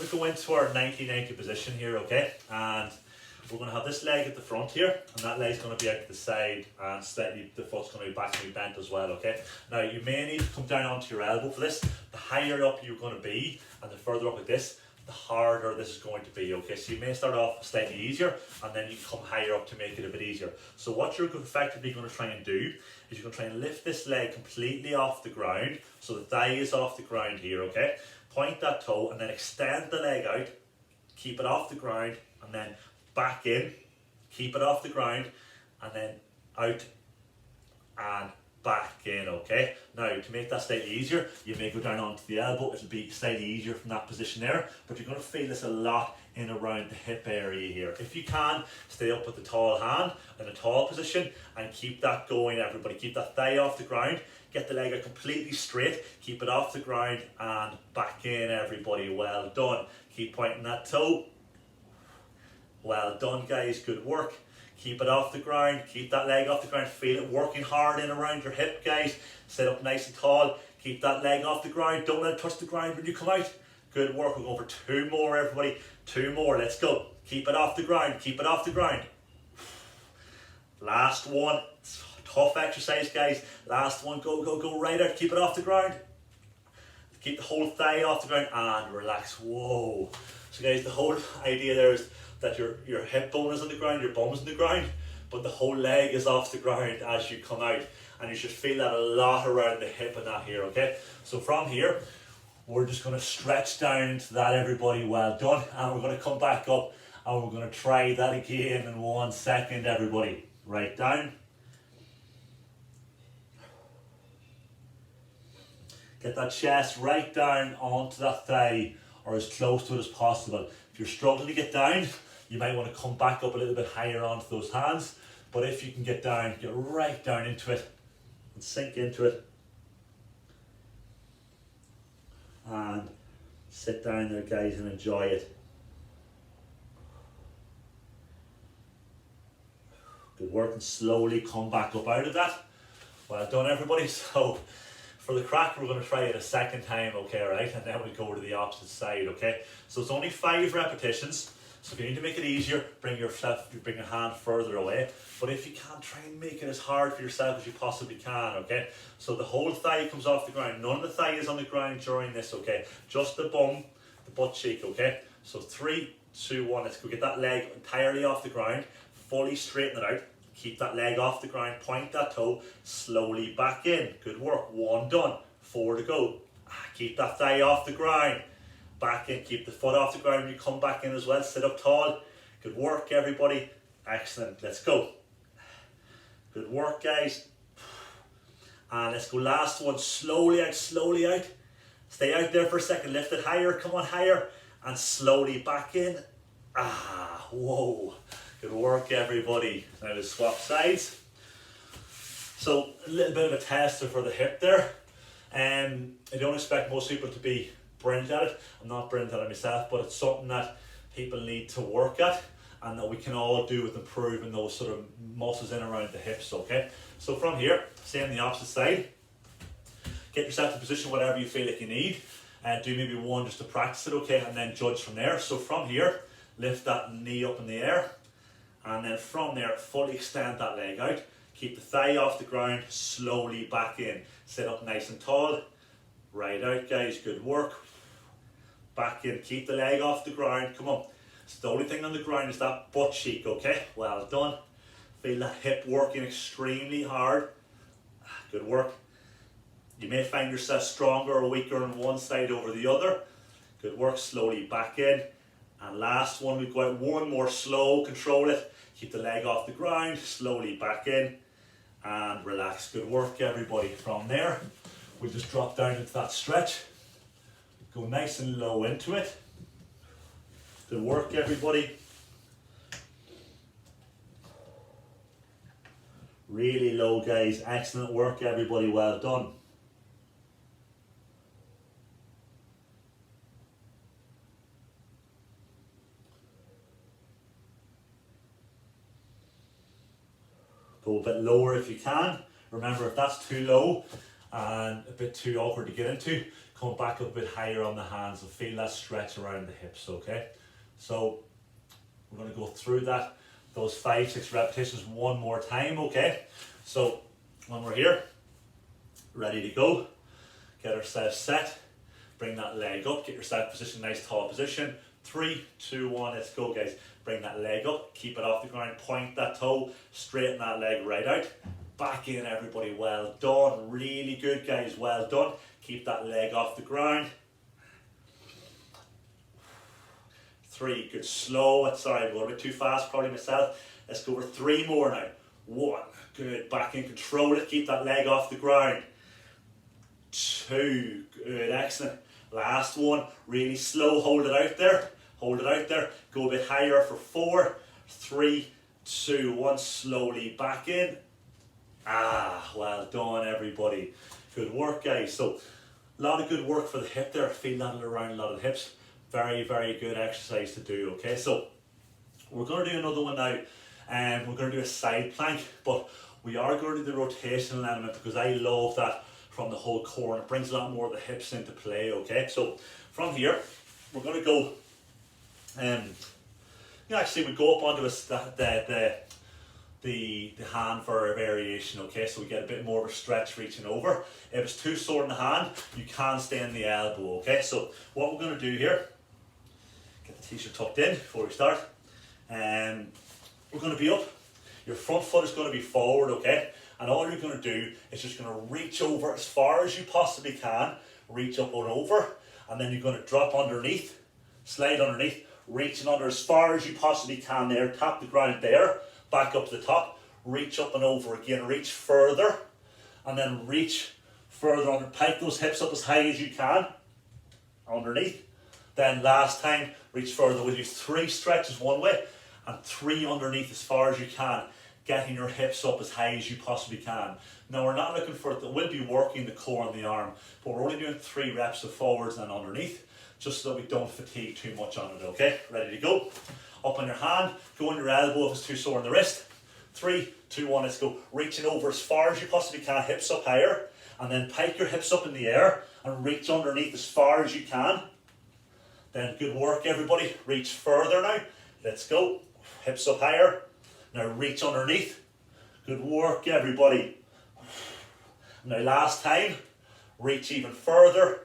to go into our 90-90 position here, okay? And we're going to have this leg at the front here, and that leg's going to be out to the side, and slightly the foot's going to be back and be bent as well, okay? Now, you may need to come down onto your elbow for this. The higher up you're going to be, and the further up like this, the harder this is going to be, okay? So you may start off slightly easier, and then you come higher up to make it a bit easier. So what you're effectively going to try and do is you're going to try and lift this leg completely off the ground, so the thigh is off the ground here, okay? Point that toe, and then extend the leg out, keep it off the ground, and then back in, keep it off the ground, and then out and back in, okay? Now, to make that slightly easier, you may go down onto the elbow. It'll be slightly easier from that position there, but you're going to feel this a lot in around the hip area here. If you can, stay up with the tall hand in a tall position and keep that going, everybody. Keep that thigh off the ground, get the leg out completely straight, keep it off the ground and back in, everybody. Well done. Keep pointing that toe. Well done, guys, good work. Keep it off the ground, keep that leg off the ground, feel it working hard in around your hip, guys. Sit up nice and tall, keep that leg off the ground, don't let it touch the ground when you come out. Good work, we're going for 2 more, everybody. 2 more, let's go. Keep it off the ground, keep it off the ground. Last one, it's a tough exercise, guys. Last one, go, go, go, right out, keep it off the ground. Keep the whole thigh off the ground and relax, whoa. So guys, the whole idea there is that your hip bone is on the ground, your bum's on the ground, but the whole leg is off the ground as you come out, and you should feel that a lot around the hip and that here, okay? So from here, we're just going to stretch down into that, everybody. Well done. And we're going to come back up and we're going to try that again in 1 second, everybody. Right down. Get that chest right down onto that thigh, or as close to it as possible. If you're struggling to get down, you might want to come back up a little bit higher onto those hands, but if you can get down, get right down into it and sink into it. And sit down there, guys, and enjoy it. Good work, and slowly come back up out of that. Well done, everybody. So for the crack, we're going to try it a second time, okay, right? And then we go to the opposite side, okay? So it's only 5 repetitions. So if you need to make it easier, bring your hand further away. But if you can, try and make it as hard for yourself as you possibly can, okay? So the whole thigh comes off the ground. None of the thigh is on the ground during this, okay? Just the bum, the butt cheek, okay? So 3, 2, 1, let's go. Get that leg entirely off the ground. Fully straighten it out. Keep that leg off the ground. Point that toe. Slowly back in. Good work. 1 done. 4 to go. Keep that thigh off the ground. Back in, keep the foot off the ground when you come back in as well. Sit up tall. Good work, everybody. Excellent. Let's go. Good work, guys. And let's go. Last one. Slowly out, slowly out. Stay out there for a second. Lift it higher. Come on, higher. And slowly back in. Whoa. Good work, everybody. Now let's swap sides. So a little bit of a tester for the hip there. I don't expect most people to be brilliant at it. I'm not brilliant at it myself, but it's something that people need to work at and that we can all do with improving those sort of muscles in around the hips, okay? So from here, same the opposite side. Get yourself in position whatever you feel like you need. Do maybe 1 just to practice it, okay? And then judge from there. So from here, lift that knee up in the air. And then from there, fully extend that leg out. Keep the thigh off the ground, slowly back in. Sit up nice and tall. Right out, guys, good work. Back in, keep the leg off the ground, come on. So the only thing on the ground is that butt cheek, okay? Well done. Feel that hip working extremely hard. Good work. You may find yourself stronger or weaker on one side over the other. Good work, slowly back in. And last one, we go out 1 more, slow, control it. Keep the leg off the ground, slowly back in. And relax, good work, everybody. From there, we'll just drop down into that stretch. Go nice and low into it. Good work, everybody. Really low, guys. Excellent work, everybody. Well done. Go a bit lower if you can. Remember, if that's too low and a bit too awkward to get into. Come back up a bit higher on the hands and feel that stretch around the hips, okay? So we're going to go through that, those 5-6 repetitions one more time, okay? So when we're here, ready to go, get ourselves set, bring that leg up, get yourself position, nice tall position. 3, 2, 1, let's go guys. Bring that leg up, keep it off the ground, point that toe, straighten that leg right out. Back in everybody, well done, really good guys, well done. Keep that leg off the ground. 3, good, slow, sorry, I'm going a bit too fast, probably myself. Let's go for 3 more now. 1, good, back in, control it, keep that leg off the ground. 2, good, excellent. Last one, really slow, hold it out there. Hold it out there, go a bit higher for 4, 3, 2, 1, slowly back in. Well done everybody. Good work guys. So, a lot of good work for the hip there. Feel that around a lot of the hips. Very, very good exercise to do, okay? So, we're going to do another one now. And we're going to do a side plank, but we are going to do the rotational element because I love that from the whole core and it brings a lot more of the hips into play, okay? So, from here, we're going to go actually we go up onto the hand for a variation, okay? So we get a bit more of a stretch reaching over. If it's too sore in the hand, you can stay in the elbow, okay? So what we're going to do here, get the t-shirt tucked in before we start. We're going to be up. Your front foot is going to be forward, okay? And all you're going to do is just going to reach over as far as you possibly can. Reach up and over. And then you're going to drop underneath, slide underneath, reaching under as far as you possibly can there, tap the ground there, back up to the top, reach up and over again, reach further, and then reach further under, pike those hips up as high as you can, underneath. Then last time, reach further. We'll do 3 stretches one way, and 3 underneath as far as you can, getting your hips up as high as you possibly can. Now we're not looking for it, we'll be working the core and the arm, but we're only doing 3 reps of forwards and underneath, just so that we don't fatigue too much on it, okay? Ready to go. Up on your hand, go on your elbow if it's too sore in the wrist. 3, 2, 1, let's go. Reaching over as far as you possibly can, hips up higher, and then pike your hips up in the air and reach underneath as far as you can. Then good work everybody, reach further now. Let's go, hips up higher. Now reach underneath. Good work everybody. Now last time, reach even further.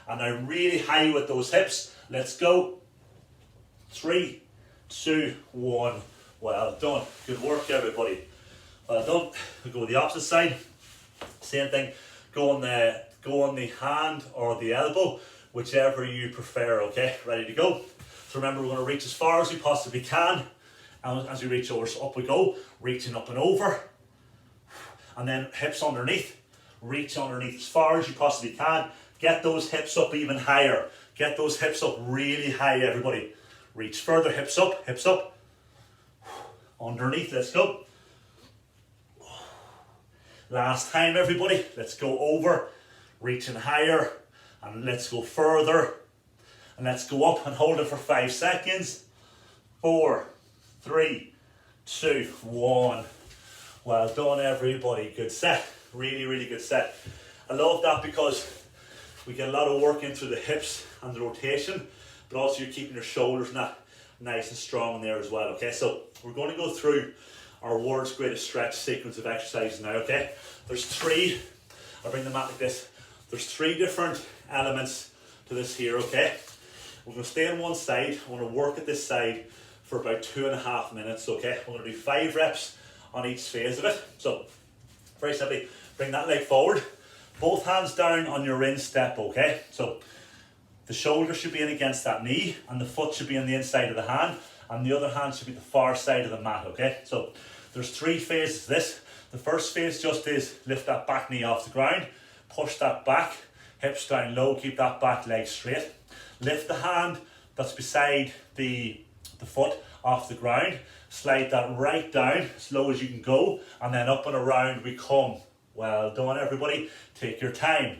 And now really high with those hips. Let's go. 3, 2, 1. Well done. Good work everybody. Well done. We'll go the opposite side. Same thing. Go on the hand or the elbow, whichever you prefer, okay? Ready to go. So remember, we're going to reach as far as we possibly can. And as we reach over, so up we go. Reaching up and over. And then hips underneath. Reach underneath as far as you possibly can. Get those hips up even higher. Get those hips up really high, everybody. Reach further, hips up, hips up. Underneath, let's go. Last time, everybody. Let's go over, reaching higher, and let's go further. And let's go up and hold it for 5 seconds. 4, 3, 2, 1. Well done, everybody. Good set. Really, really good set. I love that because we get a lot of work in through the hips and the rotation, but also you're keeping your shoulders and that nice and strong in there as well, okay? So we're going to go through our world's greatest stretch sequence of exercises now, okay? There's 3, I'll bring the mat like this. There's 3 different elements to this here, okay? We're going to stay on one side. We're going to work at this side for about 2.5 minutes, okay? We're going to do 5 reps on each phase of it. So, very simply, bring that leg forward. Both hands down on your instep, okay? So the shoulder should be in against that knee and the foot should be on the inside of the hand and the other hand should be the far side of the mat, okay? So there's 3 phases to this. The first phase just is lift that back knee off the ground, push that back, hips down low, keep that back leg straight. Lift the hand that's beside the foot off the ground, slide that right down as low as you can go and then up and around we come. Well done everybody, take your time.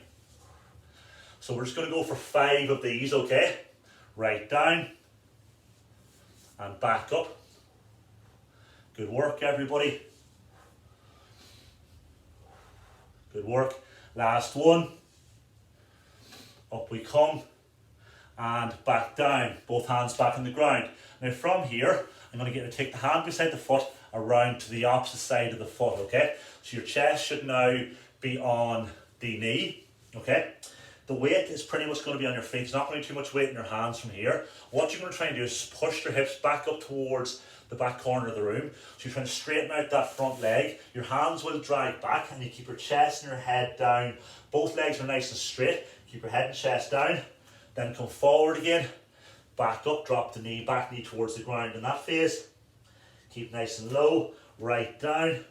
So we're just going to go for 5 of these, okay? Right down and back up. Good work everybody. Good work. Last one. Up we come. And back down. Both hands back on the ground. Now from here, I'm going to get to take the hand beside the foot around to the opposite side of the foot, okay? So your chest should now be on the knee, okay? The weight is pretty much going to be on your feet. There's not going to be too much weight in your hands from here. What you're going to try and do is push your hips back up towards the back corner of the room. So you're trying to straighten out that front leg. Your hands will drag back and you keep your chest and your head down. Both legs are nice and straight. Keep your head and chest down. Then come forward again. Back up, drop the knee, back knee towards the ground in that phase. Keep nice and low, right down,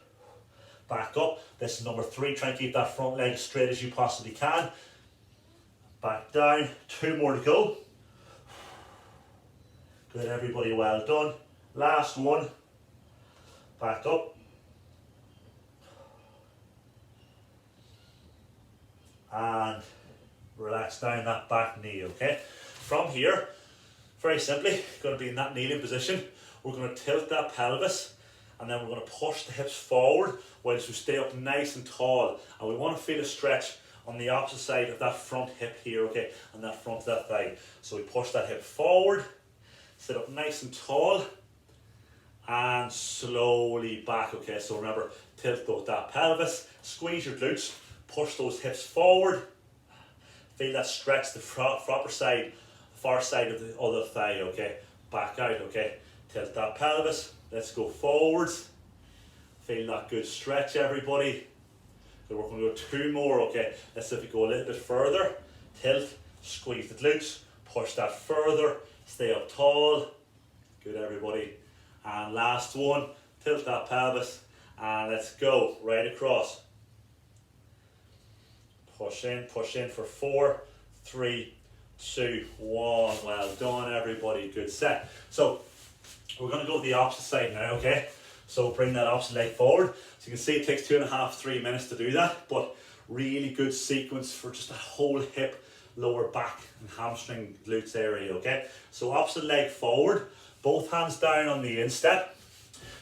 back up. This is number 3, try and keep that front leg as straight as you possibly can. Back down, 2 more to go. Good everybody, well done. Last one, back up. And relax down that back knee, okay? From here, very simply, going to be in that kneeling position. We're going to tilt that pelvis and then we're going to push the hips forward whilst we stay up nice and tall. And we want to feel a stretch on the opposite side of that front hip here, okay, and that front of that thigh. So we push that hip forward, sit up nice and tall, and slowly back, okay. So remember, tilt that pelvis, squeeze your glutes, push those hips forward, feel that stretch the proper side, far side of the other thigh, okay. Back out, okay. Tilt that pelvis, let's go forwards. Feel that good stretch, everybody. So we're going to go 2 more, okay. Let's see if we go a little bit further. Tilt, squeeze the glutes, push that further, stay up tall. Good, everybody. And last one, tilt that pelvis, and let's go right across. Push in for 4, 3, 2, 1. Well done, everybody. Good set. So we're going to go to the opposite side now, okay? So bring that opposite leg forward. So you can see it takes 2.5, 3 minutes to do that, but really good sequence for just a whole hip, lower back and hamstring glutes area, okay? So opposite leg forward, both hands down on the instep.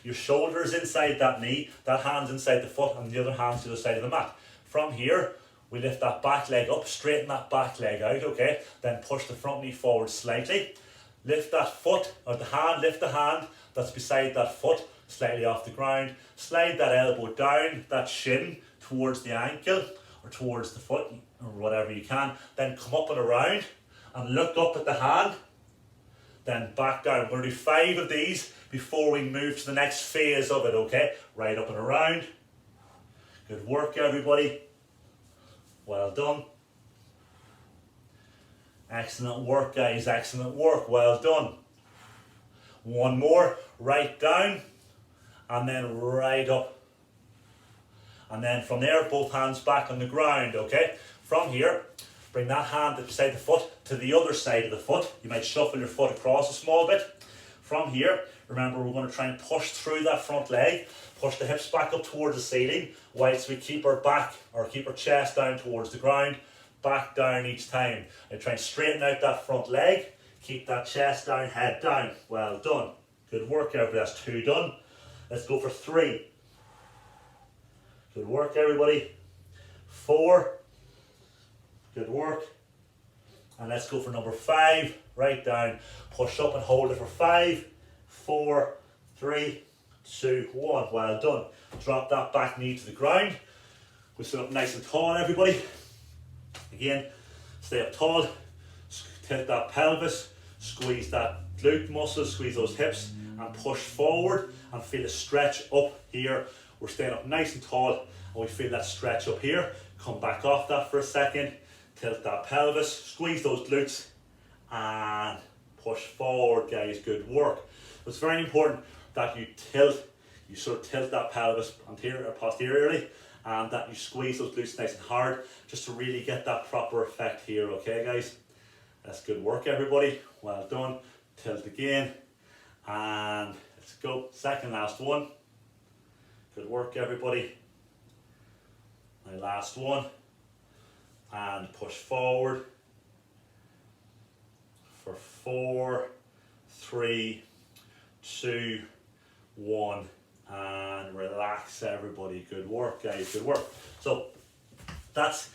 Your shoulders inside that knee, that hand's inside the foot, and the other hand's to the side of the mat. From here, we lift that back leg up, straighten that back leg out, okay? Then push the front knee forward slightly. Lift that foot, or the hand, lift the hand that's beside that foot, slightly off the ground. Slide that elbow down, that shin, towards the ankle, or towards the foot, or whatever you can. Then come up and around, and look up at the hand. Then back down. We're going to do 5 of these before we move to the next phase of it, okay? Right up and around. Good work, everybody. Well done. Excellent work, guys. Excellent work. Well done. 1 more. Right down. And then right up. And then from there, both hands back on the ground, okay? From here, bring that hand beside the foot to the other side of the foot. You might shuffle your foot across a small bit. From here, remember, we're going to try and push through that front leg. Push the hips back up towards the ceiling whilst we keep our back, or keep our chest down towards the ground. Back down each time. And try and straighten out that front leg. Keep that chest down, head down. Well done. Good work, everybody. That's 2 done. Let's go for 3. Good work, everybody. 4. Good work. And let's go for number 5. Right down. Push up and hold it for 5, 4, 3, 2, 1. Well done. Drop that back knee to the ground. We sit up nice and tall, everybody. Again, stay up tall. Tilt that pelvis. Squeeze that glute muscle. Squeeze those hips. And push forward. And feel a stretch up here. We're staying up nice and tall. And we feel that stretch up here. Come back off that for a second. Tilt that pelvis. Squeeze those glutes. And push forward, guys. Good work. It's very important that you tilt. You sort of tilt that pelvis anterior or posteriorly, and that you squeeze those glutes nice and hard, just to really get that proper effect here, okay, guys? That's good work, everybody. Well done. Tilt again, and let's go. Second last one. Good work, everybody. My last one, and push forward for 4, 3, 2, 1. And relax, everybody. Good work, guys. Good work. So That's